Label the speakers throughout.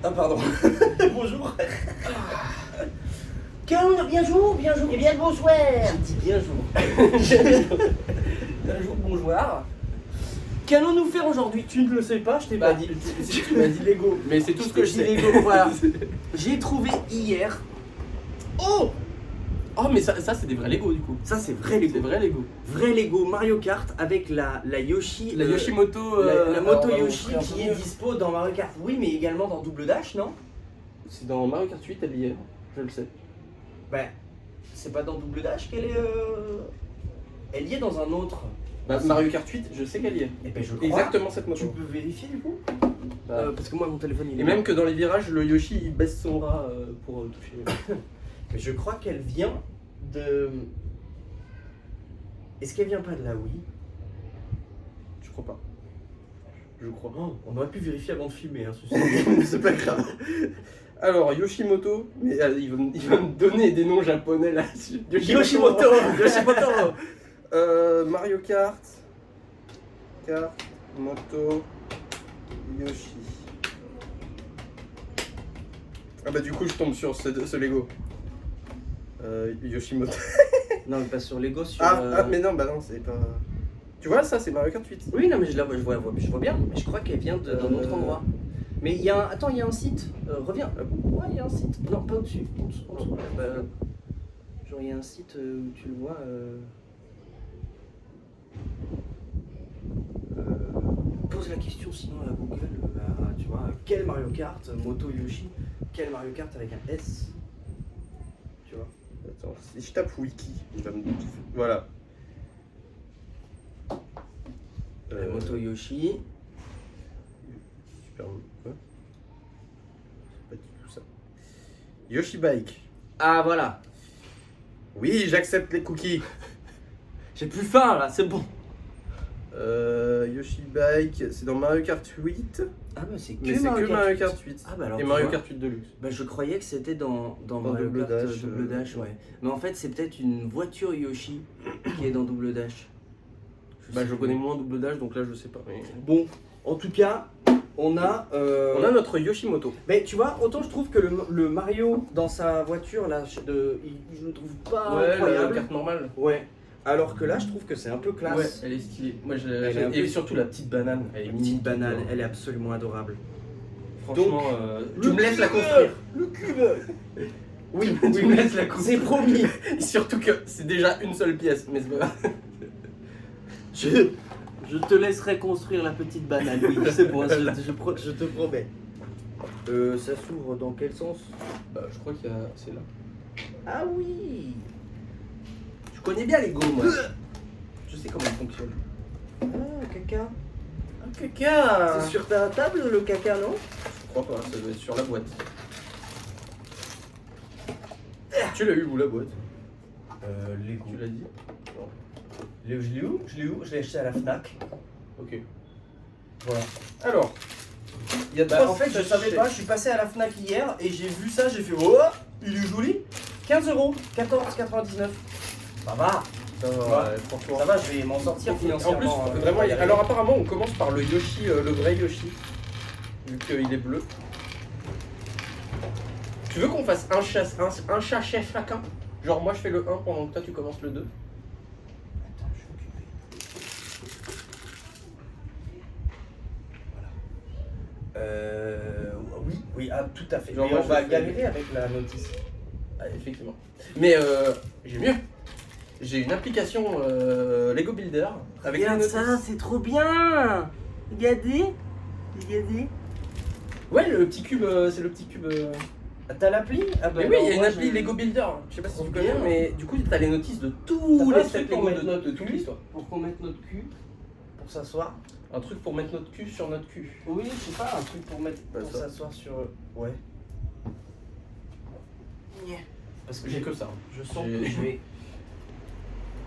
Speaker 1: Ah pardon. Bonjour.
Speaker 2: Bien jour, et bien le bonsoir.
Speaker 1: J'ai dit bien jour. Bonjour, bonjour. Qu'allons-nous faire aujourd'hui? Tu ne le sais pas, je t'ai pas dit. Tu m'as dit Lego. Mais c'est tout ce que je sais.
Speaker 2: Lego, voilà. J'ai trouvé hier.
Speaker 1: Oh! Oh mais ça c'est des vrais Lego du coup.
Speaker 2: Ça c'est vrai Lego.
Speaker 1: C'est vrai Lego.
Speaker 2: Vrai Lego Mario Kart avec la Yoshi.
Speaker 1: La Yoshimoto.
Speaker 2: La moto
Speaker 1: alors, on va
Speaker 2: Yoshi
Speaker 1: montrer un
Speaker 2: qui
Speaker 1: peu
Speaker 2: est
Speaker 1: mieux.
Speaker 2: dispo dans Mario Kart. Oui, mais également dans Double Dash, non?
Speaker 1: C'est dans Mario Kart 8 elle y est, je le sais.
Speaker 2: Ben, c'est pas dans Double Dash qu'elle est. Elle y est dans un autre.
Speaker 1: Bah, Mario Kart 8, je sais qu'elle y est.
Speaker 2: Et ben je crois.
Speaker 1: Exactement cette moto.
Speaker 2: Tu peux vérifier du coup?
Speaker 1: Bah,
Speaker 2: Parce que moi mon téléphone il est.
Speaker 1: et même que dans les virages, le Yoshi il baisse son bras pour toucher.
Speaker 2: Mais je crois qu'elle vient de. Est-ce qu'elle vient pas de la Wii?
Speaker 1: Je crois pas. Je crois.
Speaker 2: Oh, on aurait pu vérifier avant de filmer, hein,
Speaker 1: C'est pas grave. Alors, Yoshimoto, mais il va me donner des noms japonais là.
Speaker 2: Yoshimoto.
Speaker 1: Mario Kart. Moto. Yoshi. Ah bah du coup je tombe sur ce Lego. Yoshimoto.
Speaker 2: Non, mais pas sur Lego, sur.
Speaker 1: Mais non, bah non, c'est pas... Tu vois, ça c'est Mario Kart 8.
Speaker 2: Oui, non, mais je vois bien, mais je crois qu'elle vient d'un autre endroit. Mais il y a un. Attends, il y a un site. Reviens. Ouais, il y a un site. Non, pas au-dessus. En dessous. Genre, il y a un site où tu le vois. Pose la question sinon à Google. Tu vois, quel Mario Kart Moto Yoshi? Quel Mario Kart avec un S? Tu vois.
Speaker 1: Attends, si je tape wiki, il va me... Voilà.
Speaker 2: Moto Yoshi.
Speaker 1: Super... Quoi? C'est pas du tout ça. Yoshi Bike.
Speaker 2: Ah, voilà.
Speaker 1: Oui, j'accepte les cookies.
Speaker 2: J'ai plus faim là, c'est bon.
Speaker 1: Yoshi Bike, c'est dans Mario Kart 8.
Speaker 2: Ah, bah c'est
Speaker 1: Mais c'est que Mario Kart 8.
Speaker 2: Ah, bah alors.
Speaker 1: Et
Speaker 2: tu
Speaker 1: Mario
Speaker 2: vois.
Speaker 1: Kart 8 Deluxe.
Speaker 2: Bah, je croyais que c'était dans Mario
Speaker 1: Double
Speaker 2: Kart
Speaker 1: Dash,
Speaker 2: Double Dash, ouais. Mais en fait, c'est peut-être une voiture Yoshi qui est dans Double Dash.
Speaker 1: Bah,
Speaker 2: sais
Speaker 1: je
Speaker 2: pas.
Speaker 1: connais moins Double Dash, donc là je sais pas. Mais...
Speaker 2: Bon, en tout cas, on a.
Speaker 1: On a notre Yoshimoto.
Speaker 2: Mais tu vois, autant je trouve que le Mario dans sa voiture là, je le trouve pas
Speaker 1: Ouais, la
Speaker 2: incroyable.
Speaker 1: carte normale.
Speaker 2: Ouais. Alors que là, je trouve que c'est un peu classe.
Speaker 1: Ouais, elle est stylée. Moi,
Speaker 2: Elle est un
Speaker 1: et
Speaker 2: peu-
Speaker 1: surtout la petite banane. Elle est
Speaker 2: La
Speaker 1: mini.
Speaker 2: petite banane, elle est absolument adorable.
Speaker 1: Franchement,
Speaker 2: Donc,
Speaker 1: tu me laisses la construire.
Speaker 2: Le cube. Oui,
Speaker 1: Tu me laisses la construire.
Speaker 2: c'est promis.
Speaker 1: Et surtout que c'est déjà une seule pièce, mais c'est pas grave.
Speaker 2: Je te laisserai construire la petite banane, oui, c'est bon, je te promets. Ça s'ouvre dans quel sens?
Speaker 1: Je crois qu'il y a. C'est là.
Speaker 2: Ah oui.
Speaker 1: Je connais bien les Go, moi. Je sais comment ils fonctionnent.
Speaker 2: Ah, caca.
Speaker 1: Ah, caca.
Speaker 2: C'est sur ta table le caca, non?
Speaker 1: Je crois pas, ça doit être sur la boîte. Tu l'as eu où la boîte?
Speaker 2: Lego.
Speaker 1: Tu l'as dit? Non.
Speaker 2: Je l'ai où? Je l'ai acheté à la Fnac.
Speaker 1: Ok.
Speaker 2: Voilà.
Speaker 1: Alors, il y a
Speaker 2: Bah, en fait, je savais pas, je suis passé à la Fnac hier et j'ai vu ça, j'ai fait oh, il est joli. 15 €, 14,99. Ça va.
Speaker 1: franchement.
Speaker 2: Ça va, je vais m'en sortir
Speaker 1: En
Speaker 2: financièrement.
Speaker 1: plus, vraiment, alors apparemment, on commence par le Yoshi, le vrai Yoshi, vu qu'il est bleu. Tu veux qu'on fasse un chat chef chacun? Genre, moi je fais le 1 pendant que toi tu commences le 2.
Speaker 2: Attends, je suis occupé. Oui, ah, tout à fait.
Speaker 1: Genre,
Speaker 2: Mais
Speaker 1: moi,
Speaker 2: on
Speaker 1: je
Speaker 2: va
Speaker 1: fais-
Speaker 2: galérer avec la notice.
Speaker 1: Ah, effectivement. Mais j'ai mieux. J'ai une application Lego Builder avec les
Speaker 2: Regarde
Speaker 1: notices.
Speaker 2: ça, c'est trop bien. Regardez.
Speaker 1: Ouais, le petit cube, c'est le petit cube.
Speaker 2: T'as l'appli? Ah bah
Speaker 1: Mais oui,
Speaker 2: non,
Speaker 1: il y a une
Speaker 2: moi,
Speaker 1: appli Lego Builder. Je sais pas si
Speaker 2: Trop
Speaker 1: tu connais,
Speaker 2: bien.
Speaker 1: mais du coup, t'as les notices de tous
Speaker 2: T'as pas
Speaker 1: les
Speaker 2: un
Speaker 1: sets
Speaker 2: truc pour
Speaker 1: Lego
Speaker 2: mettre notre
Speaker 1: de toute
Speaker 2: cul
Speaker 1: l'histoire.
Speaker 2: Pour qu'on mette notre cul. Pour s'asseoir.
Speaker 1: Un truc pour mettre notre cul sur notre cul.
Speaker 2: Oui, je sais pas, un truc pour mettre.
Speaker 1: Bah,
Speaker 2: Pour
Speaker 1: ça.
Speaker 2: s'asseoir sur. Ouais. Parce que
Speaker 1: J'ai que ça.
Speaker 2: je sens
Speaker 1: J'ai-
Speaker 2: que je vais.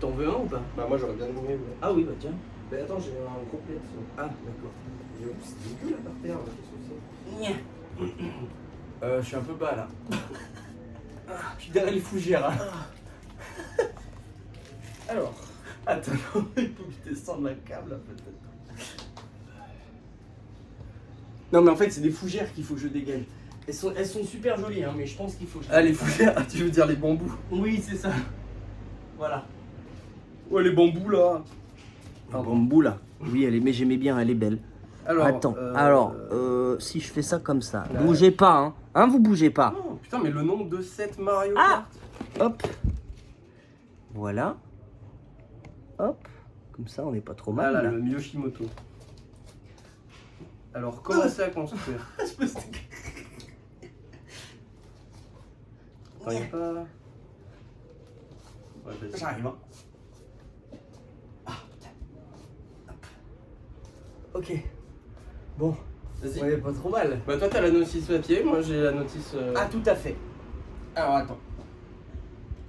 Speaker 2: T'en veux un ou pas?
Speaker 1: Bah, moi j'aurais bien aimé. Ouais.
Speaker 2: Ah oui, bah tiens.
Speaker 1: Mais attends, j'ai un complet.
Speaker 2: Ah, d'accord.
Speaker 1: C'est dégueu là par terre. Qu'est-ce que c'est?
Speaker 2: Je suis un peu bas là. Je suis derrière les fougères. Hein.
Speaker 1: Alors,
Speaker 2: Attends, non, il faut que je descende la câble là peut-être. Non mais en fait c'est des fougères qu'il faut que je dégage.
Speaker 1: Elles sont super jolies, hein, mais je pense qu'il faut que je...
Speaker 2: Ah, les fougères, tu veux dire les bambous?
Speaker 1: Oui, c'est ça. Voilà.
Speaker 2: Ouais, les bambous là.
Speaker 1: Un bambou là. Oui, mais j'aimais bien, elle est belle.
Speaker 2: Alors,
Speaker 1: Attends, si je fais ça comme ça,
Speaker 2: Ouais.
Speaker 1: bougez pas, hein, vous bougez pas.
Speaker 2: Oh, putain, mais le nombre de 7 Mario
Speaker 1: Ah
Speaker 2: Kart.
Speaker 1: Hop. Voilà. Hop. Comme ça, on n'est pas trop
Speaker 2: Ah
Speaker 1: mal.
Speaker 2: là,
Speaker 1: là.
Speaker 2: le Miyoshimoto. Alors, commencez à construire. Attends, y a pas... Ouais, vas-y.
Speaker 1: J'arrive. Hein. Ok. Bon,
Speaker 2: Vas-y.
Speaker 1: on est pas trop mal.
Speaker 2: Bah toi t'as la notice papier, moi j'ai la notice...
Speaker 1: Ah, tout à fait. Alors, attends.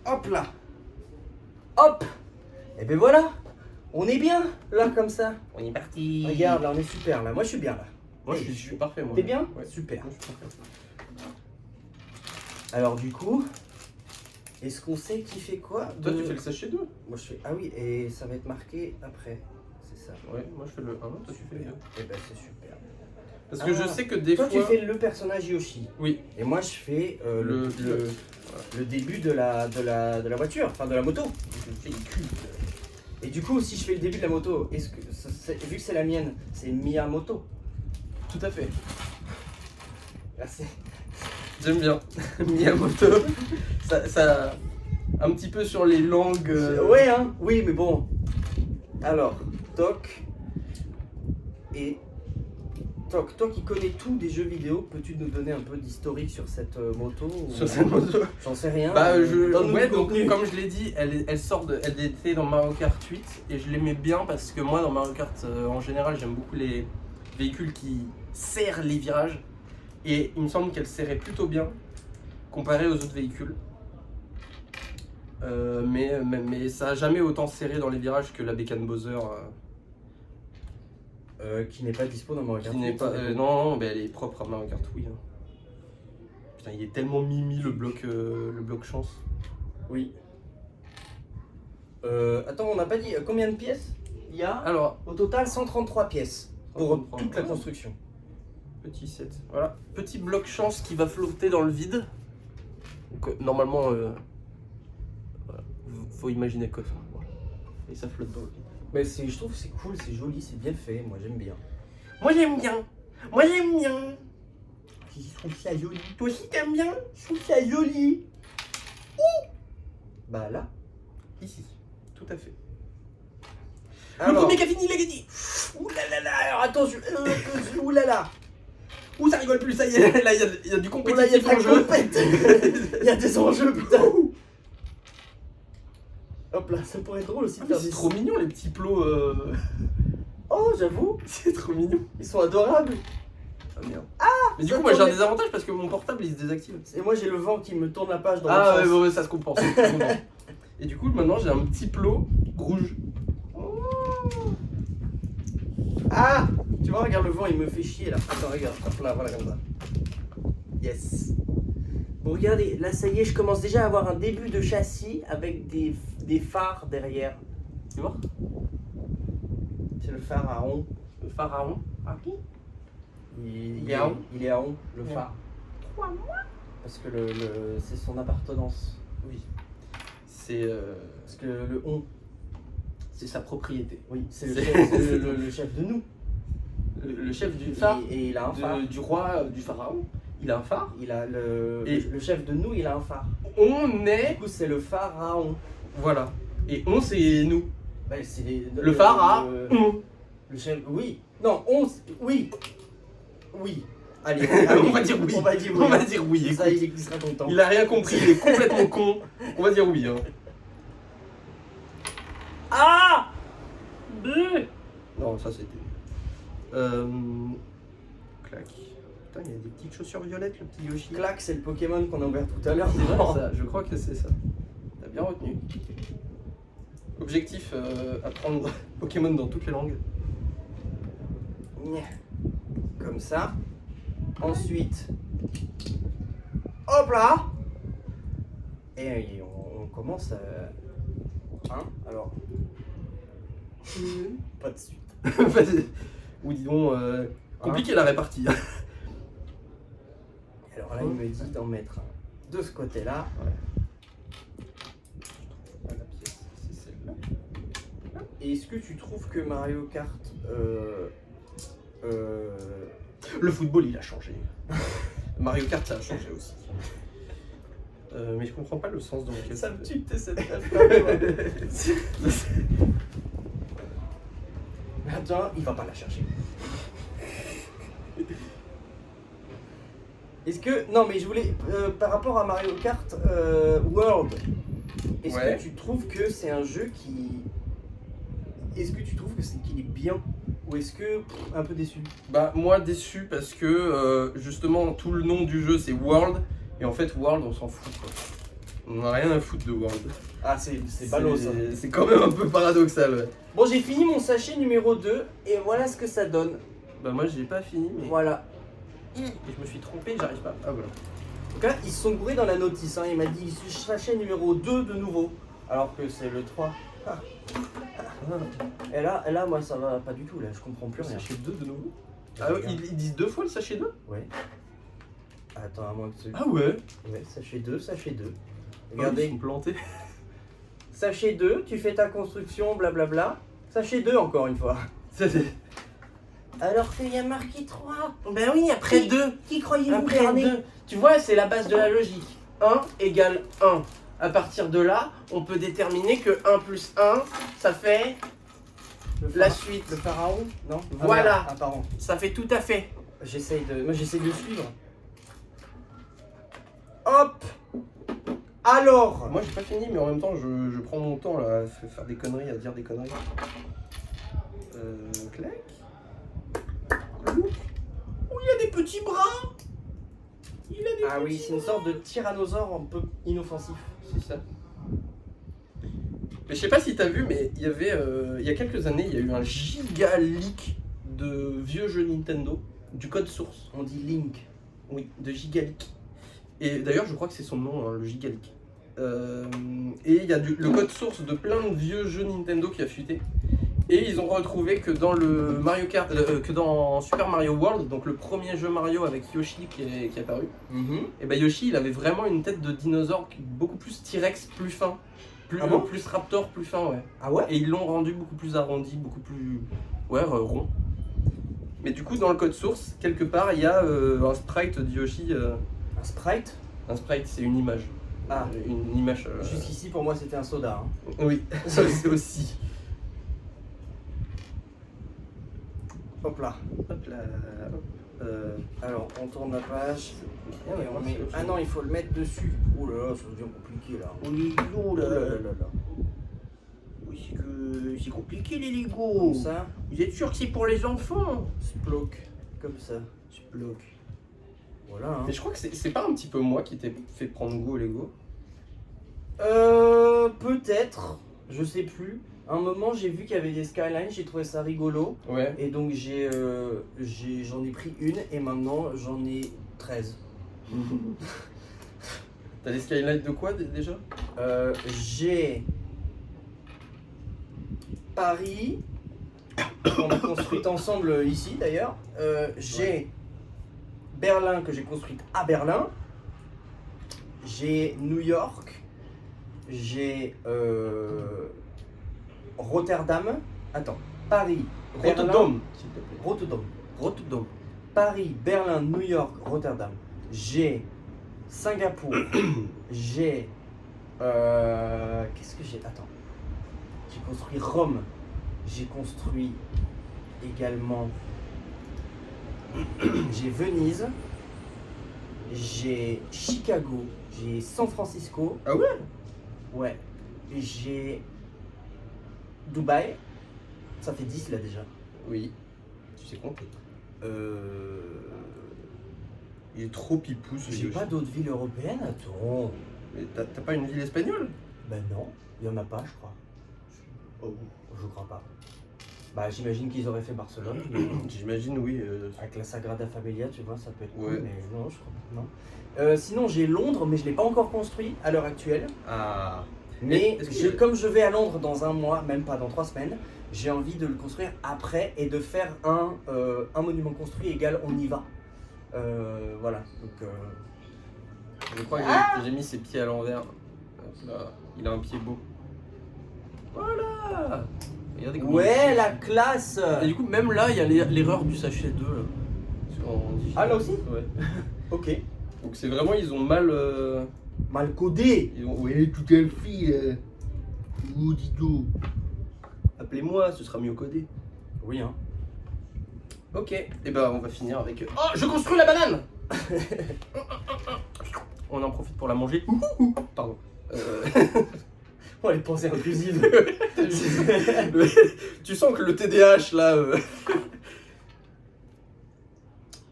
Speaker 1: Hop là. Hop. Et ben voilà. On est bien, là, comme ça.
Speaker 2: On est parti.
Speaker 1: Regarde, là, on est super, là. Moi, je suis bien, là.
Speaker 2: Moi je suis parfait moi.
Speaker 1: T'es bien?
Speaker 2: Ouais.
Speaker 1: Super.
Speaker 2: Moi, je suis parfait.
Speaker 1: Alors, du coup, est-ce qu'on sait qui fait quoi
Speaker 2: Toi tu fais le sachet 2.
Speaker 1: Moi, je fais... Ah oui, et ça va être marqué après. C'est ça.
Speaker 2: Ouais, moi je fais le 1, toi tu fais le 2.
Speaker 1: Et ben, c'est super.
Speaker 2: Parce que je
Speaker 1: Ah.
Speaker 2: sais que des
Speaker 1: Toi,
Speaker 2: fois...
Speaker 1: tu fais le personnage Yoshi.
Speaker 2: Oui.
Speaker 1: Et moi, je fais
Speaker 2: Le-
Speaker 1: le début de la voiture, enfin de la moto.
Speaker 2: Je fais le cul.
Speaker 1: Et du coup, si je fais le début de la moto, est-ce que vu que c'est la mienne, c'est Miyamoto?
Speaker 2: Tout à fait.
Speaker 1: Merci.
Speaker 2: J'aime bien. Miyamoto. ça... Un petit peu sur les langues...
Speaker 1: Ouais, hein. Oui, mais bon. Alors, Toc et Toc, toi qui connais tout des jeux vidéo, peux-tu nous donner un peu d'historique sur cette moto ou...
Speaker 2: Sur cette moto.
Speaker 1: J'en sais rien.
Speaker 2: Bah
Speaker 1: Donne-nous
Speaker 2: ouais,
Speaker 1: du
Speaker 2: donc
Speaker 1: contenu.
Speaker 2: comme je l'ai dit, elle était dans Mario Kart 8 et je l'aimais bien parce que moi dans Mario Kart en général j'aime beaucoup les véhicules qui serrent les virages et il me semble qu'elle serrait plutôt bien comparé aux autres véhicules. Mais ça a jamais autant serré dans les virages que la bécane Bowser
Speaker 1: Qui n'est pas dispo dans Mario Kart.
Speaker 2: qui n'est pas... non, mais elle est propre à Mario Kart Wii. Hein. Putain, il est tellement mimi le bloc chance.
Speaker 1: Oui. Attends, on n'a pas dit combien de pièces il y a?
Speaker 2: Alors,
Speaker 1: Au total, 133 pièces pour
Speaker 2: 133,
Speaker 1: toute la
Speaker 2: ouais.
Speaker 1: construction.
Speaker 2: Petit 7. Voilà. Petit bloc chance qui va flotter dans le vide. Donc, normalement, voilà. Faut imaginer que ça. Voilà. Et ça flotte dans le vide.
Speaker 1: Mais je trouve que c'est cool, c'est joli, c'est bien fait, moi j'aime bien.
Speaker 2: Moi j'aime bien. Moi j'aime bien.
Speaker 1: Je trouve ça joli.
Speaker 2: Toi aussi t'aimes bien.
Speaker 1: Je trouve ça joli. Bah là.
Speaker 2: Ici. Tout à fait. Le
Speaker 1: Alors,
Speaker 2: premier qui a fini, il a gagné.
Speaker 1: ouh là là là, alors attention, ouh là là.
Speaker 2: Ouh, ça rigole plus, ça y est. Là, il y a du
Speaker 1: Oh là, il y a
Speaker 2: compétitif
Speaker 1: de la
Speaker 2: en jeu.
Speaker 1: compète. Il y a des enjeux, putain. Hop là, ça pourrait être drôle aussi de
Speaker 2: Ah, mais
Speaker 1: faire
Speaker 2: c'est
Speaker 1: des...
Speaker 2: trop mignon les petits plots.
Speaker 1: Oh, j'avoue,
Speaker 2: C'est trop mignon.
Speaker 1: ils sont adorables.
Speaker 2: Ah merde. Mais du
Speaker 1: ça
Speaker 2: coup, moi j'ai un
Speaker 1: tourne.
Speaker 2: désavantage parce que mon portable il se désactive.
Speaker 1: Et moi j'ai le vent qui me tourne la page dans
Speaker 2: Ah
Speaker 1: le
Speaker 2: ouais,
Speaker 1: sens.
Speaker 2: ouais, ça se comprend. Ça se comprend. Et du coup, maintenant j'ai un petit plot rouge.
Speaker 1: Ah, tu vois, regarde le vent, il me fait chier là. Attends, regarde, hop là, voilà comme ça. Yes. Bon, regardez, là ça y est, je commence déjà à avoir un début de châssis avec des phares derrière.
Speaker 2: Tu vois?
Speaker 1: C'est le phare à rond.
Speaker 2: Le pharaon. Ah oui.
Speaker 1: Il
Speaker 2: est à rond.
Speaker 1: Il est à rond, le
Speaker 2: Ouais.
Speaker 1: phare. Parce que c'est son appartenance.
Speaker 2: Oui. C'est
Speaker 1: Parce que le on,
Speaker 2: sa propriété.
Speaker 1: oui, c'est le,
Speaker 2: C'est-
Speaker 1: chef- c'est le chef de nous.
Speaker 2: Le chef du phare.
Speaker 1: Et il a un phare.
Speaker 2: Du roi du pharaon. Il a un phare.
Speaker 1: Il a
Speaker 2: Et-
Speaker 1: le chef de nous, il a un phare.
Speaker 2: On est.
Speaker 1: Du coup, c'est le pharaon.
Speaker 2: Voilà. Et on, c'est nous.
Speaker 1: Bah, c'est
Speaker 2: Le phare à on.
Speaker 1: le chef. Oui. Non, oui. Oui. Allez,
Speaker 2: On va dire oui.
Speaker 1: On va dire oui.
Speaker 2: On va dire oui.
Speaker 1: Ça,
Speaker 2: écoute.
Speaker 1: il sera content.
Speaker 2: Il a rien compris, il est complètement con. On va dire oui. Hein.
Speaker 1: Ah.
Speaker 2: Non, ça c'était. Clac. Putain, il y a des petites chaussures violettes, le petit Yoshi.
Speaker 1: Clac, c'est le Pokémon qu'on a ouvert tout à l'heure.
Speaker 2: C'est vrai ça, je crois que c'est ça. T'as bien retenu. Objectif, apprendre Pokémon dans toutes les langues.
Speaker 1: Comme ça. Ensuite, hop là. Et on commence. Hein. Alors. Pas de suite.
Speaker 2: Vas-y. Ou disons, compliqué la répartie.
Speaker 1: Alors Voilà, il me dit d'en mettre un de ce côté-là.
Speaker 2: Ah, la pièce, c'est celle-là.
Speaker 1: Et est-ce que tu trouves que Mario Kart
Speaker 2: Le football, il a changé. Mario Kart, ça a changé aussi. Mais je comprends pas le sens dans lequel
Speaker 1: ça me
Speaker 2: fait.
Speaker 1: tue que t'aies cette rêve. Attends, il va pas la chercher. Est-ce que... Non mais je voulais... par rapport à Mario Kart World, est-ce
Speaker 2: Ouais.
Speaker 1: que tu trouves que c'est un jeu qui... Est-ce que tu trouves que qu'il est bien? Ou est-ce que... un peu déçu?
Speaker 2: Bah, moi, déçu parce que justement, tout le nom du jeu c'est World. Et en fait, World, on s'en fout quoi. On a rien à foutre de World.
Speaker 1: Ah c'est ballot ça.
Speaker 2: C'est quand même un peu paradoxal. Ouais.
Speaker 1: Bon j'ai fini mon sachet numéro 2 et voilà ce que ça donne.
Speaker 2: Bah, moi, j'ai pas fini, mais.
Speaker 1: Voilà.
Speaker 2: Et je me suis trompé, j'arrive pas. Ah, voilà.
Speaker 1: En tout cas, ils se sont gourés dans la notice. Hein. Il m'a dit sachet numéro 2 de nouveau. Alors que c'est le 3. Ah. Et là, moi, ça va pas du tout. Là, je comprends plus rien.
Speaker 2: Sachet 2 de nouveau. Ah, ouais, ils disent 2 fois le sachet 2?
Speaker 1: Ouais. Attends, à moins que tu...
Speaker 2: Ah, ouais.
Speaker 1: Ouais, sachet 2, sachet 2.
Speaker 2: Ils
Speaker 1: Regardez.
Speaker 2: sont plantés.
Speaker 1: Sachet 2, tu fais ta construction, blablabla. Sachet 2, encore une fois. Alors qu'il y a marqué 3.
Speaker 2: Ben oui, après
Speaker 1: Qui-
Speaker 2: 2.
Speaker 1: Qui croyez-vous
Speaker 2: Après
Speaker 1: carnet
Speaker 2: 2. Tu vois, c'est la base de la logique. 1 égale 1. À partir de là, on peut déterminer que 1 plus 1, ça fait la suite.
Speaker 1: Le pharaon? Non.
Speaker 2: Voilà.
Speaker 1: Ah, merde. Ah, pardon.
Speaker 2: Ça fait tout à fait.
Speaker 1: Moi, j'essaye de suivre. Hop. Alors.
Speaker 2: Moi, j'ai pas fini, mais en même temps, je prends mon temps là, à faire des conneries, à dire des conneries. Clac. Oh, il a des petits bras. Il a des
Speaker 1: Ah oui,
Speaker 2: petits
Speaker 1: c'est une sorte de tyrannosaure un peu inoffensif.
Speaker 2: C'est ça. Mais je sais pas si t'as vu, mais il y avait, il y a quelques années, il y a eu un giga leak de vieux jeux Nintendo, du code source.
Speaker 1: On dit Link.
Speaker 2: Oui, de giga leak. Et d'ailleurs, je crois que c'est son nom, hein, le giga leak. Et il y a le code source de plein de vieux jeux Nintendo qui a fuité. Et ils ont retrouvé que dans le Mario Kart, que dans Super Mario World, donc le premier jeu Mario avec Yoshi qui est apparu, et ben Yoshi il avait vraiment une tête de dinosaure beaucoup plus T-Rex, plus fin, plus,
Speaker 1: Ah bon
Speaker 2: plus Raptor, plus fin, ouais.
Speaker 1: Ah ouais?
Speaker 2: Et ils l'ont rendu beaucoup plus arrondi, beaucoup plus rond. Mais du coup dans le code source, quelque part il y a un sprite de Yoshi.
Speaker 1: Un sprite?
Speaker 2: Un sprite c'est une image.
Speaker 1: Ah.
Speaker 2: Une image.
Speaker 1: Jusqu'ici, pour moi, c'était un soda. Hein.
Speaker 2: Oui, ça c'est aussi.
Speaker 1: Hop là.
Speaker 2: Hop là. Hop.
Speaker 1: Alors, on tourne la page.
Speaker 2: Ah, ouais,
Speaker 1: Et on
Speaker 2: moi,
Speaker 1: met...
Speaker 2: c'est-
Speaker 1: Ah non, il faut le mettre dessus. Oh là là, ça devient compliqué là.
Speaker 2: Oui, oh
Speaker 1: Oh là
Speaker 2: là
Speaker 1: là là là.
Speaker 2: Oui, c'est compliqué les Lego.
Speaker 1: Comme ça,
Speaker 2: Vous êtes sûr que c'est pour les enfants?
Speaker 1: sploc. Comme ça.
Speaker 2: Bloc.
Speaker 1: Voilà. Hein.
Speaker 2: Mais je crois que c'est pas un petit peu moi qui t'ai fait prendre goût au Lego.
Speaker 1: Peut-être. Je sais plus. À un moment, j'ai vu qu'il y avait des skylines, j'ai trouvé ça rigolo.
Speaker 2: Ouais.
Speaker 1: Et donc, j'en ai pris une et maintenant, j'en ai 13.
Speaker 2: T'as les skylights de quoi déjà?
Speaker 1: J'ai Paris, qu'on a construite ensemble ici d'ailleurs. J'ai Berlin que j'ai construite à Berlin. J'ai New York. J'ai Rotterdam. Attends, Paris, Berlin,
Speaker 2: Rotterdam, s'il te plaît.
Speaker 1: Rotterdam.
Speaker 2: Rotterdam.
Speaker 1: Paris, Berlin, New York, Rotterdam. J'ai Singapour. J'ai. Qu'est-ce que j'ai? Attends. J'ai construit Rome. J'ai construit également. J'ai Venise. J'ai Chicago. J'ai San Francisco.
Speaker 2: Ah ouais?
Speaker 1: Ouais. J'ai Dubaï. Ça fait 10 là déjà.
Speaker 2: Oui. Tu sais compter. Il est trop pipou ce
Speaker 1: J'ai
Speaker 2: Yoshi.
Speaker 1: pas d'autres villes européennes, attends.
Speaker 2: Mais t'as pas une ville espagnole?
Speaker 1: Ben non, il y en a pas, je crois.
Speaker 2: Oh.
Speaker 1: Je crois pas. Bah j'imagine qu'ils auraient fait Barcelone.
Speaker 2: J'imagine, oui.
Speaker 1: Avec la Sagrada Familia, tu vois, ça peut être
Speaker 2: Ouais.
Speaker 1: cool, mais non, je crois pas. Non. Sinon, j'ai Londres, mais je l'ai pas encore construit à l'heure actuelle.
Speaker 2: Ah.
Speaker 1: Mais
Speaker 2: est-ce que-
Speaker 1: comme je vais à Londres dans un mois, même pas dans 3 semaines, j'ai envie de le construire après et de faire un monument construit égal on y va. Voilà. Donc,
Speaker 2: Je crois que j'ai mis ses pieds à l'envers. Hop là, il a un pied beau. Voilà. Regardez comme il est
Speaker 1: Ouais,
Speaker 2: chic.
Speaker 1: la classe.
Speaker 2: Et du coup, même là, il y a l'erreur du sachet 2 là. En digital.
Speaker 1: Ah, là aussi?
Speaker 2: Ouais.
Speaker 1: Ok.
Speaker 2: Donc c'est vraiment, ils ont mal...
Speaker 1: Mal codé.
Speaker 2: Ils ont... Ouais, tout un fil. Oh, Dido. Appelez-moi, ce sera mieux codé.
Speaker 1: Oui, hein.
Speaker 2: Ok, et ben on va finir avec... Oh, je construis la banane. On en profite pour la manger. Pardon.
Speaker 1: On les pensées inclusives.
Speaker 2: Tu sens que le TDAH là...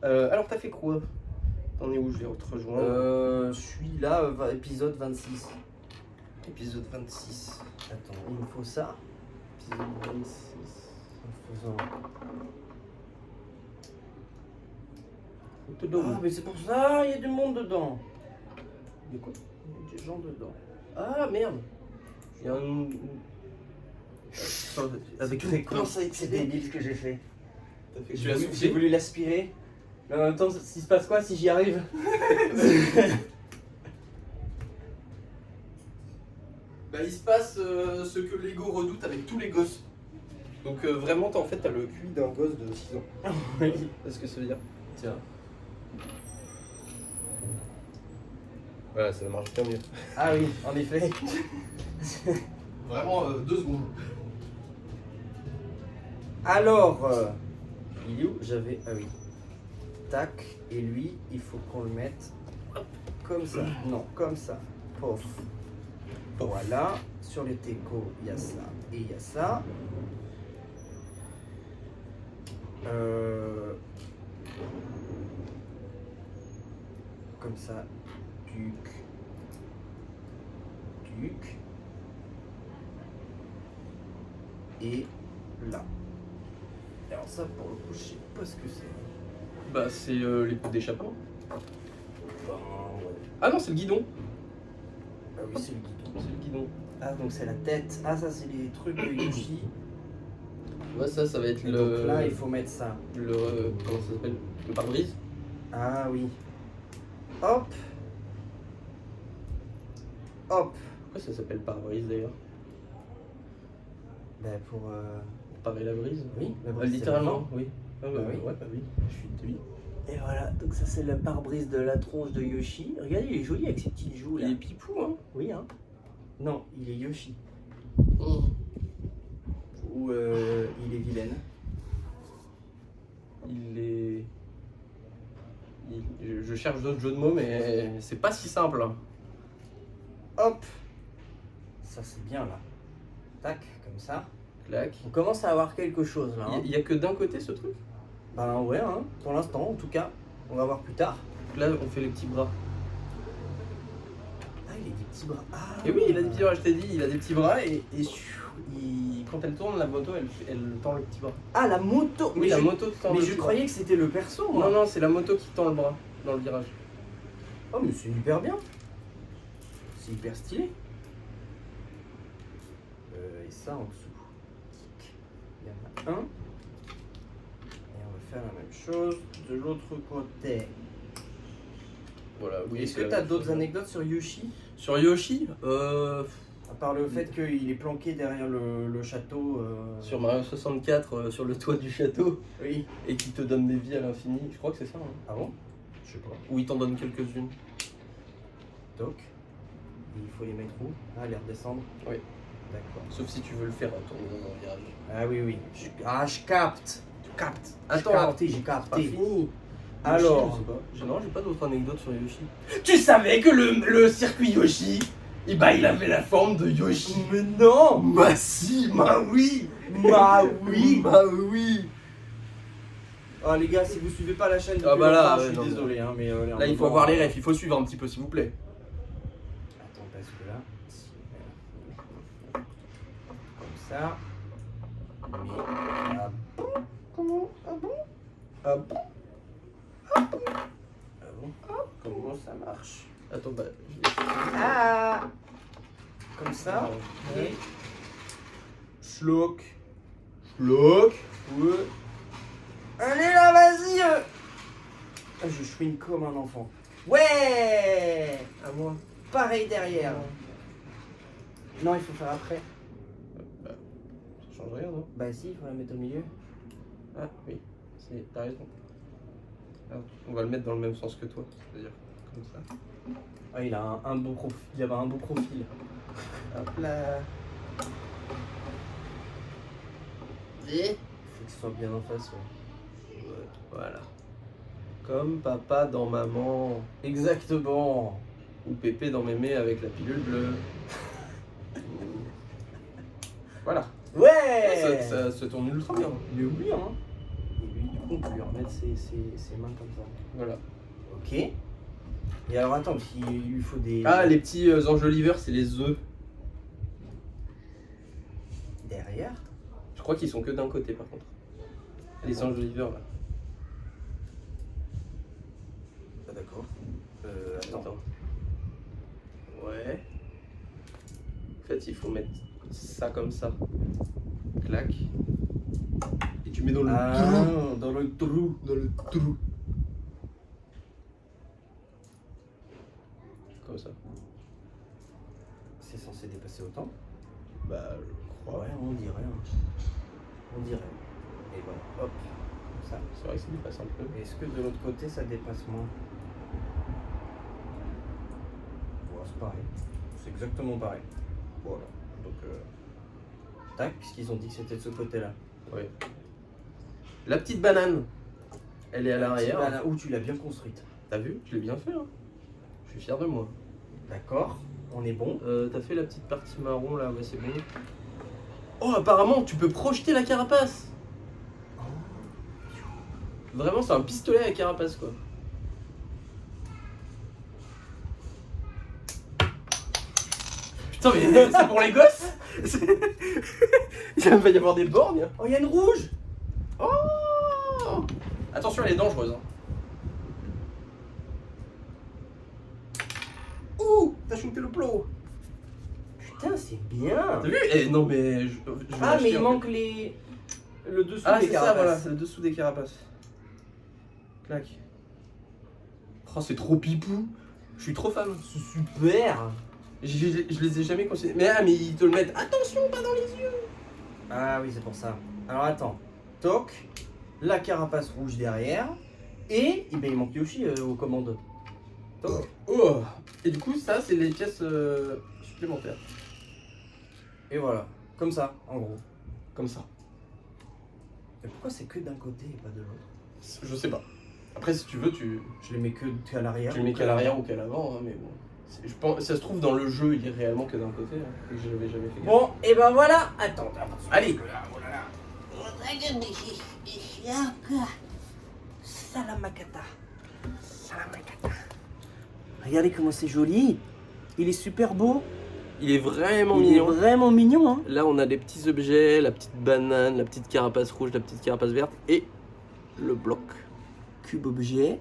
Speaker 2: alors t'as fait quoi? T'en es où? Je vais te rejoindre.
Speaker 1: Je suis là, épisode 26.
Speaker 2: Épisode 26.
Speaker 1: Attends, il me faut ça.
Speaker 2: Épisode 26.
Speaker 1: En faisant...
Speaker 2: Dedans.
Speaker 1: Ah, mais c'est pour ça, il y a du monde dedans.
Speaker 2: De quoi?
Speaker 1: Il y a des gens dedans.
Speaker 2: Ah merde. Il y a un... Avec une pince à
Speaker 1: C'est
Speaker 2: excider.
Speaker 1: débile ce que j'ai fait.
Speaker 2: Tu l'as
Speaker 1: J'ai
Speaker 2: soufflé?
Speaker 1: voulu l'aspirer. Mais en même temps, s'il se passe quoi si j'y arrive?
Speaker 2: Bah, il se passe ce que Lego redoute avec tous les gosses. Donc vraiment, en fait, t'as le QI d'un gosse de 6 ans.
Speaker 1: Oui.
Speaker 2: C'est ce que ça veut dire.
Speaker 1: Tiens.
Speaker 2: Voilà, ça marche bien mieux.
Speaker 1: Ah oui, en effet.
Speaker 2: Vraiment, 2 secondes.
Speaker 1: Alors, il est où? J'avais... Ah oui. Tac. Et lui, il faut qu'on le mette comme ça. Non, comme ça. Pof. Voilà. Sur les técos, il y a ça et il y a ça. Comme ça. Duc. Duc. Et là. Alors ça, pour le coup, je sais pas ce que c'est.
Speaker 2: Bah, c'est les coups d'échappement.
Speaker 1: Ben, ouais.
Speaker 2: Ah non, c'est le guidon.
Speaker 1: Ah oui, c'est le guidon.
Speaker 2: C'est le guidon.
Speaker 1: Ah, donc c'est la tête. Ah, ça, c'est les trucs de Yoshi.
Speaker 2: Ouais, ça va être
Speaker 1: Et donc là, il faut mettre ça.
Speaker 2: comment ça s'appelle? Le pare-brise.
Speaker 1: Ah oui. Hop. Hop.
Speaker 2: Pourquoi ça s'appelle pare-brise d'ailleurs?
Speaker 1: Ben pour...
Speaker 2: Parer la brise?
Speaker 1: Oui, la brise, c'est
Speaker 2: littéralement, oui. Ah,
Speaker 1: Bah oui.
Speaker 2: Ouais, bah oui. Je suis débile.
Speaker 1: Et voilà, donc ça c'est le pare-brise de la tronche de Yoshi. Regardez, il est joli avec ses petites joues là.
Speaker 2: Il est pipou, hein?
Speaker 1: Oui, hein. Non, il est Yoshi.
Speaker 2: Oh.
Speaker 1: Ou il est vilaine.
Speaker 2: Il est. Je cherche d'autres jeux de mots, mais c'est pas si simple. Hein.
Speaker 1: Hop. Ça c'est bien là. Tac, comme ça.
Speaker 2: Clac.
Speaker 1: On commence à avoir quelque chose là. Hein.
Speaker 2: Il y a que d'un côté ce truc?
Speaker 1: Ben ouais, hein. Pour l'instant en tout cas. On va voir plus tard.
Speaker 2: Là, on fait les petits bras.
Speaker 1: Ah, il a des petits bras. Ah.
Speaker 2: Et oui, il a des petits bras, je t'ai dit, il a des petits bras et quand elle tourne, la moto, elle tend le petit bras.
Speaker 1: Ah, la moto.
Speaker 2: Oui,
Speaker 1: Mais
Speaker 2: la
Speaker 1: je-
Speaker 2: moto tend
Speaker 1: Mais
Speaker 2: le
Speaker 1: je
Speaker 2: petit
Speaker 1: croyais que c'était le perso, moi.
Speaker 2: bras. Non, c'est la moto qui tend le bras dans le virage.
Speaker 1: Oh, mais c'est hyper bien. C'est hyper stylé. Et ça en dessous. Il y en a un. Et on va faire la même chose de l'autre côté.
Speaker 2: Voilà, oui.
Speaker 1: Est-ce que tu as d'autres anecdotes sur Yoshi?
Speaker 2: Sur Yoshi,
Speaker 1: À part le fait qu'il est planqué derrière le château.
Speaker 2: sur Mario 64, sur le toit du château,
Speaker 1: Oui.
Speaker 2: et qui te donne des vies à l'infini. Je crois que c'est ça. Hein.
Speaker 1: Ah bon? Je sais pas.
Speaker 2: Ou il t'en donne quelques-unes.
Speaker 1: Donc. Il faut les mettre où? Ah, les redescendre?
Speaker 2: Oui.
Speaker 1: D'accord.
Speaker 2: Sauf si tu veux le faire tourner dans un virage.
Speaker 1: Ah oui, oui. Je capte.
Speaker 2: Tu captes.
Speaker 1: Attends, j'ai
Speaker 2: pas
Speaker 1: capté.
Speaker 2: fini.
Speaker 1: Alors.
Speaker 2: Yoshi, je sais pas. Non, j'ai pas d'autres anecdotes sur Yoshi. Tu savais que le circuit Yoshi, eh ben, il avait la forme de Yoshi.
Speaker 1: Mais non!
Speaker 2: Bah si, bah oui.
Speaker 1: Bah oui!
Speaker 2: Bah oui.
Speaker 1: Oh les gars, si vous suivez pas la chaîne,
Speaker 2: Ah bah là,
Speaker 1: je
Speaker 2: ouais,
Speaker 1: suis
Speaker 2: non,
Speaker 1: désolé, hein, mais
Speaker 2: Là, il faut avoir les refs, il faut suivre un petit peu, s'il vous plaît.
Speaker 1: Attends, parce que là, si, comme ça. Mais ah bon? Comment? Ah bon?
Speaker 2: Ah bon?
Speaker 1: Ah bon? Comment ça marche?
Speaker 2: Attends, bah,
Speaker 1: Ah! Comme ça.
Speaker 2: Ouais.
Speaker 1: Et schlock. Schlock. Ouais. Allez là, vas-y! Ah, je chouine comme un enfant. Ouais.
Speaker 2: À moi.
Speaker 1: Pareil derrière. Non, il faut faire après.
Speaker 2: Ça change rien, non?
Speaker 1: Bah si, il faut la mettre au milieu.
Speaker 2: Ah oui, t'as raison. Alors, on va le mettre dans le même sens que toi, c'est-à-dire comme ça.
Speaker 1: Ah, il a un beau profil. Il avait un beau profil.
Speaker 2: Hop là. Et
Speaker 1: Faut que ce soit bien en face. Ouais.
Speaker 2: voilà. Comme papa dans maman.
Speaker 1: Exactement.
Speaker 2: Ou Pépé dans mémé avec la pilule bleue. Voilà.
Speaker 1: Ouais.
Speaker 2: Ça se tourne ultra bien.
Speaker 1: Mais oui, hein. Et lui, du coup, on peut lui remettre ses mains comme ça.
Speaker 2: Voilà.
Speaker 1: Ok. Et alors attends, parce qu'il lui faut des...
Speaker 2: Ah, les petits enjoliveurs, c'est les œufs.
Speaker 1: Derrière.
Speaker 2: Je crois qu'ils sont que d'un côté par contre. Les enjoliveurs là.
Speaker 1: Ah d'accord. Attends.
Speaker 2: Ouais. En fait, il faut mettre ça comme ça. Clac. Et tu mets dans le trou.
Speaker 1: Dans le trou.
Speaker 2: Dans le trou. Comme ça.
Speaker 1: C'est censé dépasser autant?
Speaker 2: Bah, je crois.
Speaker 1: Ouais, on dirait. On dirait. Et voilà, hop, comme ça.
Speaker 2: C'est vrai que ça dépasse un peu.
Speaker 1: Est-ce que de l'autre côté, ça dépasse moins? Ouais, c'est pareil. C'est exactement pareil. Voilà. Donc, tac, puisqu'ils ont dit que c'était de ce côté-là.
Speaker 2: Ouais. La petite banane. Elle est à l'arrière.
Speaker 1: Ouh, tu l'as bien construite.
Speaker 2: T'as vu? Je l'ai bien fait. Hein. Je suis fier de moi.
Speaker 1: D'accord, on est bon.
Speaker 2: T'as fait la petite partie marron là, ouais, c'est bon. Oh, apparemment, tu peux projeter la carapace. Vraiment, c'est un pistolet à carapace quoi. Putain, mais c'est pour les gosses. Il va y avoir des borgnes.
Speaker 1: Oh, il y a une rouge!
Speaker 2: Oh, attention, elle est dangereuse. Hein. Ouh, t'as shooté le plot.
Speaker 1: Putain, c'est bien!
Speaker 2: T'as vu? Eh, non, mais je vais
Speaker 1: Ah,
Speaker 2: l'acheter,
Speaker 1: mais il
Speaker 2: en
Speaker 1: manque
Speaker 2: fait.
Speaker 1: le dessous
Speaker 2: Ah,
Speaker 1: des
Speaker 2: c'est ça,
Speaker 1: carapaces.
Speaker 2: voilà, c'est le dessous des carapaces. Clac. Oh, c'est trop pipou. Je suis trop fan.
Speaker 1: C'est super!
Speaker 2: Je les ai jamais considérés. Mais ils te le mettent. Attention, pas dans les yeux.
Speaker 1: Ah oui, c'est pour ça. Alors attends. Toc, la carapace rouge derrière, et ben, il manque Yoshi aux commandes. Toc.
Speaker 2: Oh. Et du coup, ça, c'est les pièces supplémentaires.
Speaker 1: Et voilà, comme ça, en gros.
Speaker 2: Comme ça.
Speaker 1: Et pourquoi c'est que d'un côté et pas de l'autre?
Speaker 2: Je sais pas. Après, si tu veux,
Speaker 1: Je les mets que qu'à l'arrière.
Speaker 2: tu le mets qu'à l'arrière ou qu'à l'avant, hein, mais bon. Je pense, ça se trouve dans le jeu, il est réellement que d'un côté, hein, et que je l'avais jamais fait.
Speaker 1: Bon, et ben voilà. Attends,
Speaker 2: Allez.
Speaker 1: Salamakata. Regardez comment c'est joli. Il est super beau.
Speaker 2: Il est vraiment
Speaker 1: Il
Speaker 2: mignon.
Speaker 1: est vraiment mignon, hein.
Speaker 2: Là, on a des petits objets, la petite banane, la petite carapace rouge, la petite carapace verte et le bloc.
Speaker 1: Cube objet.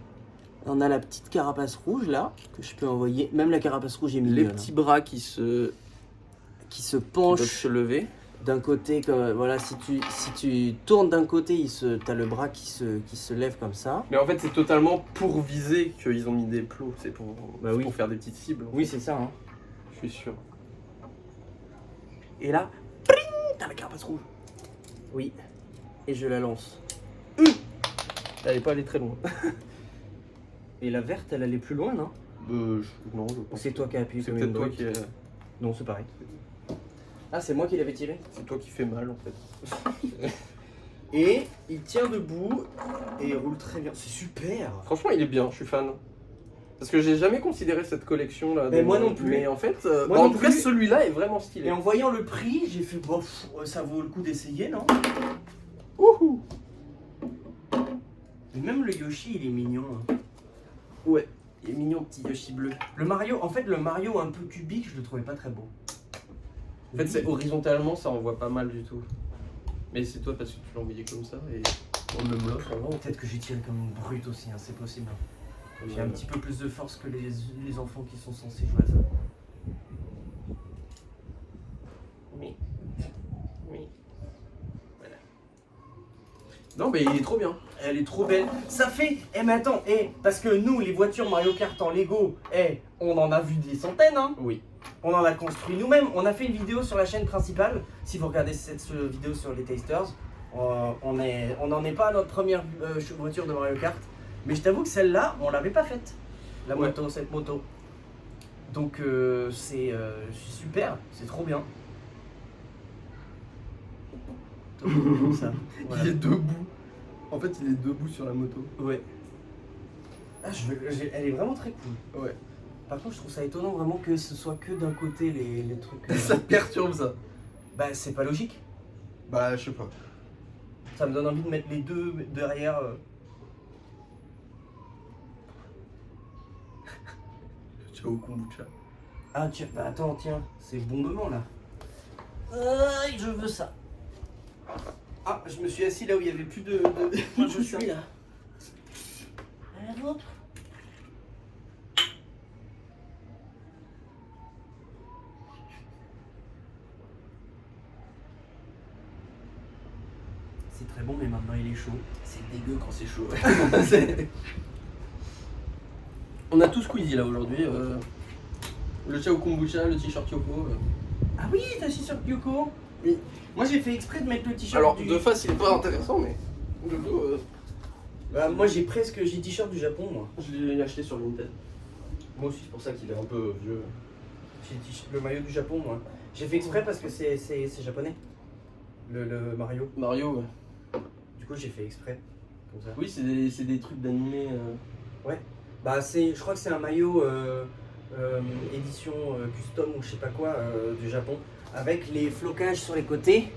Speaker 1: On a la petite carapace rouge là, que je peux envoyer. Même la carapace rouge est mignonne.
Speaker 2: Les petits bras qui
Speaker 1: se
Speaker 2: peuvent
Speaker 1: penchent
Speaker 2: se lever.
Speaker 1: d'un côté. Comme, voilà, si tu tournes d'un côté, t'as le bras qui se lève comme ça.
Speaker 2: Mais en fait, c'est totalement pour viser qu'ils ont mis des plots. C'est pour,
Speaker 1: Bah oui.
Speaker 2: pour faire des petites cibles.
Speaker 1: Oui, c'est ça. Hein.
Speaker 2: Je suis sûr.
Speaker 1: Et là, pring, t'as la carapace rouge. Oui. Et je la lance.
Speaker 2: Elle est pas allée très loin.
Speaker 1: Et la verte, elle allait plus loin, non?
Speaker 2: Non, je
Speaker 1: Ou
Speaker 2: pense.
Speaker 1: c'est toi qui as appuyé
Speaker 2: C'est
Speaker 1: comme
Speaker 2: peut-être
Speaker 1: une
Speaker 2: toi
Speaker 1: brute?
Speaker 2: qui.
Speaker 1: Non, c'est pareil. Ah, c'est moi qui l'avais tiré.
Speaker 2: C'est toi qui fais mal en fait.
Speaker 1: Et il tient debout et il roule très bien. C'est super.
Speaker 2: Franchement, il est bien, je suis fan. Parce que j'ai jamais considéré cette collection là.
Speaker 1: Mais moi non plus.
Speaker 2: Mais en fait,
Speaker 1: Moi
Speaker 2: en
Speaker 1: non
Speaker 2: tout cas,
Speaker 1: plus.
Speaker 2: celui-là est vraiment stylé.
Speaker 1: Et en voyant le prix, j'ai fait bon, ça vaut le coup d'essayer, non?
Speaker 2: Wouhou.
Speaker 1: Et même le Yoshi, il est mignon. Hein.
Speaker 2: Ouais, il est mignon, petit Yoshi bleu.
Speaker 1: Le Mario, en fait, le Mario un peu cubique, je le trouvais pas très beau.
Speaker 2: En fait, c'est horizontalement, ça en voit pas mal du tout. Mais c'est toi parce que tu l'as envoyé comme ça et on me l'offre avant.
Speaker 1: Peut-être que j'ai tiré comme une brute aussi, hein, c'est possible. J'ai un petit peu plus de force que les enfants qui sont censés jouer à ça.
Speaker 2: Oui. Voilà. Non, mais il est trop bien.
Speaker 1: Elle est trop belle. Ça fait. Mais attends, parce que nous, les voitures Mario Kart en Lego, on en a vu des centaines, hein.
Speaker 2: Oui.
Speaker 1: On en a construit nous-mêmes. On a fait une vidéo sur la chaîne principale. Si vous regardez cette vidéo sur les Tasters, on n'en est pas à notre première voiture de Mario Kart. Mais je t'avoue que celle-là, on l'avait pas faite. Cette moto. Donc c'est super, c'est trop bien. Ça. Voilà.
Speaker 2: Il est debout. En fait, il est debout sur la moto.
Speaker 1: Ouais. Ah, elle est vraiment très cool.
Speaker 2: Ouais.
Speaker 1: Par contre, je trouve ça étonnant vraiment que ce soit que d'un côté les trucs.
Speaker 2: Ça te perturbe ça?
Speaker 1: Bah, c'est pas logique.
Speaker 2: Bah, je sais pas.
Speaker 1: Ça me donne envie de mettre les deux derrière.
Speaker 2: Ciao kombucha.
Speaker 1: Ah, tiens, bah attends, tiens, c'est le bon moment là. Je veux ça. Ah, je me suis assis là où il y avait plus de.
Speaker 2: Moi, je suis là.
Speaker 1: Hop. C'est très bon, mais maintenant il est chaud.
Speaker 2: C'est dégueu quand c'est chaud. On a tout squeezie là aujourd'hui. Le ciao kombucha, le t-shirt Yoko.
Speaker 1: Ah oui, t'as t-shirt Yoko.
Speaker 2: Oui.
Speaker 1: Moi j'ai fait exprès de mettre le t-shirt
Speaker 2: Alors,
Speaker 1: du...
Speaker 2: de face, il est pas intéressant, mais de dos,
Speaker 1: Bah, moi j'ai t-shirt du Japon, moi.
Speaker 2: je l'ai acheté sur Vinted. Moi aussi, c'est pour ça qu'il est un peu vieux.
Speaker 1: J'ai le maillot du Japon, moi. J'ai fait exprès parce que c'est japonais. Le Mario.
Speaker 2: Mario, ouais.
Speaker 1: Du coup, j'ai fait exprès. Comme ça.
Speaker 2: Oui, c'est des trucs d'animé.
Speaker 1: Ouais. Bah, je crois que c'est un maillot édition custom ou je sais pas quoi du Japon. Avec les flocages sur les côtés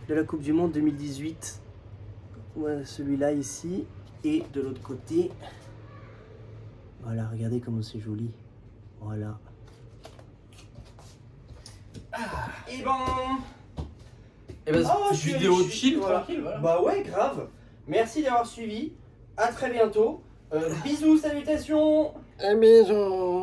Speaker 1: de la Coupe du Monde 2018. Ouais, celui-là ici. Et de l'autre côté. Voilà, regardez comment c'est joli. Voilà. Et ben.
Speaker 2: Et bah,
Speaker 1: Oh,
Speaker 2: vidéo
Speaker 1: je suis-
Speaker 2: chill,
Speaker 1: voilà.
Speaker 2: tranquille, voilà.
Speaker 1: Bah ouais, grave. Merci d'avoir suivi. À très bientôt. Bisous, salutations.
Speaker 2: Bisous.